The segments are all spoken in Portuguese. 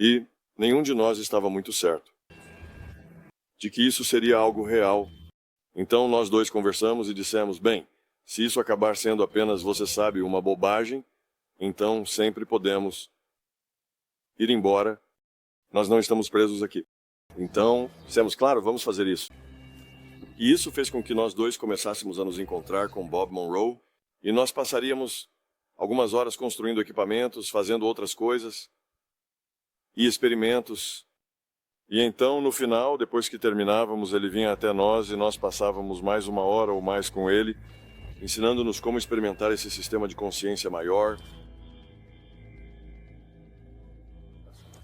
E nenhum de nós estava muito certo de que isso seria algo real. Então nós dois conversamos e dissemos, bem, se isso acabar sendo apenas, você sabe, uma bobagem, então sempre podemos ir embora. Nós não estamos presos aqui. Então, dissemos, claro, vamos fazer isso. E isso fez com que nós dois começássemos a nos encontrar com Bob Monroe, e nós passaríamos algumas horas construindo equipamentos, fazendo outras coisas, e experimentos. E então, no final, depois que terminávamos, ele vinha até nós e nós passávamos mais uma hora ou mais com ele, ensinando-nos como experimentar esse sistema de consciência maior.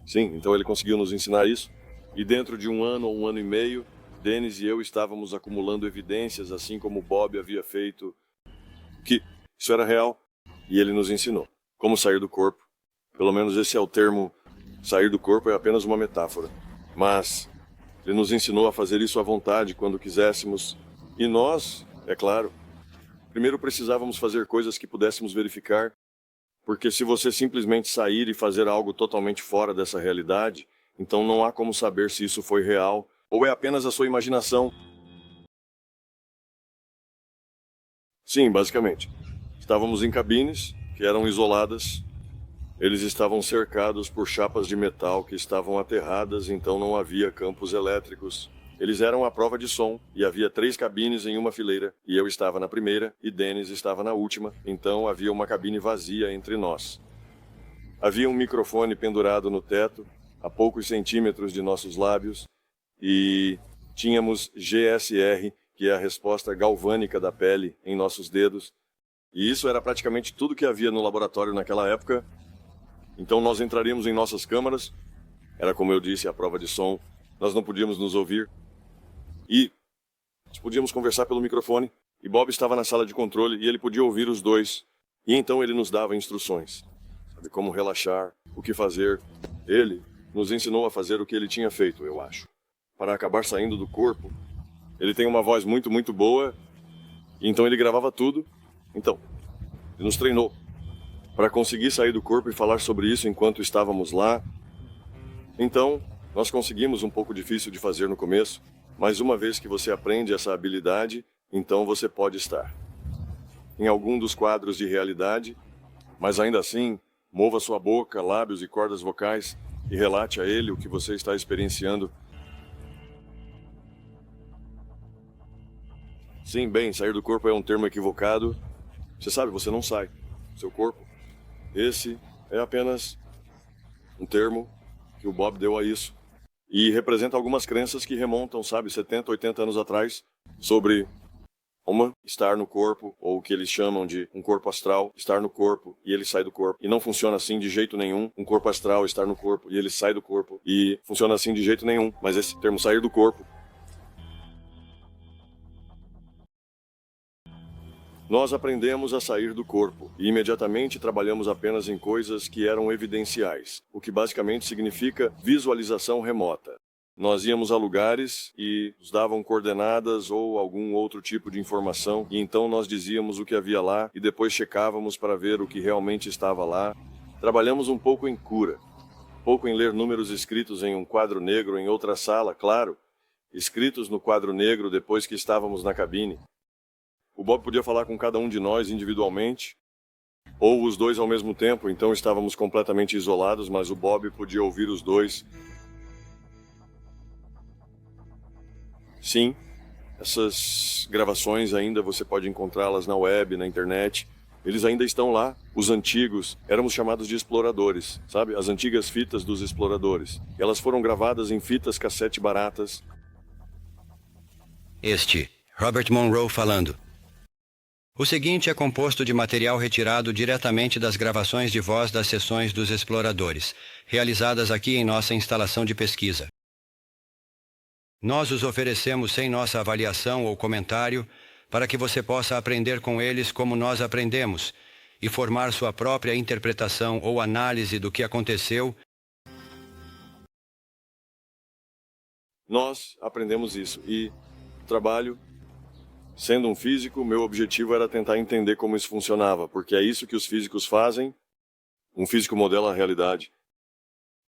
Sim, então ele conseguiu nos ensinar isso. E dentro de um ano ou um ano e meio, Dennis e eu estávamos acumulando evidências, assim como Bob havia feito, que isso era real. E ele nos ensinou como sair do corpo. Pelo menos esse é o termo. Sair do corpo é apenas uma metáfora. Mas ele nos ensinou a fazer isso à vontade, quando quiséssemos. E nós, é claro, primeiro precisávamos fazer coisas que pudéssemos verificar. Porque se você simplesmente sair e fazer algo totalmente fora dessa realidade, então não há como saber se isso foi real ou é apenas a sua imaginação. Sim, basicamente. Estávamos em cabines que eram isoladas. Eles estavam cercados por chapas de metal que estavam aterradas, então não havia campos elétricos. Eles eram à prova de som, e havia 3 cabines em uma fileira, e eu estava na primeira, e Dennis estava na última, então havia uma cabine vazia entre nós. Havia um microfone pendurado no teto, a poucos centímetros de nossos lábios, e tínhamos GSR, que é a resposta galvânica da pele, em nossos dedos, e isso era praticamente tudo que havia no laboratório naquela época. Então nós entraríamos em nossas câmaras, era como eu disse, a prova de som, nós não podíamos nos ouvir, e nós podíamos conversar pelo microfone, e Bob estava na sala de controle e ele podia ouvir os dois, e então ele nos dava instruções, sabe, como relaxar, o que fazer. Ele nos ensinou a fazer o que ele tinha feito, eu acho, para acabar saindo do corpo. Ele tem uma voz muito, muito boa, e então ele gravava tudo, então, ele nos treinou para conseguir sair do corpo e falar sobre isso enquanto estávamos lá. Então, nós conseguimos, um pouco difícil de fazer no começo, mas uma vez que você aprende essa habilidade, então você pode estar em algum dos quadros de realidade, mas ainda assim, mova sua boca, lábios e cordas vocais e relate a ele o que você está experienciando. Sim, bem, sair do corpo é um termo equivocado. Você sabe, você não sai. Seu corpo. Esse é apenas um termo que o Bob deu a isso. E representa algumas crenças que remontam, sabe, 70, 80 anos atrás, sobre estar no corpo, ou o que eles chamam de um corpo astral, estar no corpo e ele sai do corpo. E não funciona assim de jeito nenhum, um corpo astral estar no corpo e ele sai do corpo. E funciona assim de jeito nenhum, mas esse termo sair do corpo. Nós aprendemos a sair do corpo e imediatamente trabalhamos apenas em coisas que eram evidenciais, o que basicamente significa visualização remota. Nós íamos a lugares e nos davam coordenadas ou algum outro tipo de informação, e então nós dizíamos o que havia lá e depois checávamos para ver o que realmente estava lá. Trabalhamos um pouco em cura, um pouco em ler números escritos em um quadro negro em outra sala, claro, escritos no quadro negro depois que estávamos na cabine. O Bob podia falar com cada um de nós individualmente, ou os dois ao mesmo tempo, então estávamos completamente isolados, mas o Bob podia ouvir os dois. Sim, essas gravações ainda você pode encontrá-las na web, na internet. Eles ainda estão lá. Os antigos, éramos chamados de exploradores, sabe? As antigas fitas dos exploradores. Elas foram gravadas em fitas cassete baratas. Robert Monroe falando. O seguinte é composto de material retirado diretamente das gravações de voz das sessões dos exploradores, realizadas aqui em nossa instalação de pesquisa. Nós os oferecemos sem nossa avaliação ou comentário, para que você possa aprender com eles como nós aprendemos, e formar sua própria interpretação ou análise do que aconteceu. Nós aprendemos isso e trabalho. Sendo um físico, meu objetivo era tentar entender como isso funcionava, porque é isso que os físicos fazem. Um físico modela a realidade.